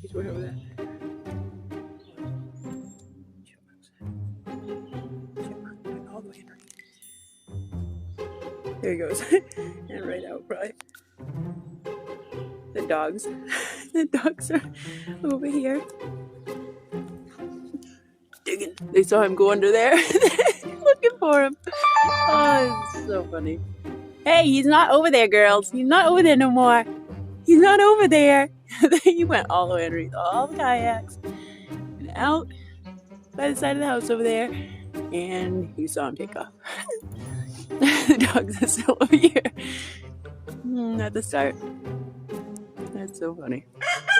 He's way over there. Chipmunk went all the way in. There he goes. And right out, probably. The dogs. The dogs are over here. Digging. They saw him go under there. Looking for him. Oh, it's so funny. Hey, he's not over there, girls. He's not over there no more. He's not over there. He went all the way underneath all the kayaks and out by the side of the house over there. And you saw him take off. The dogs are still over here at the start. That's so funny.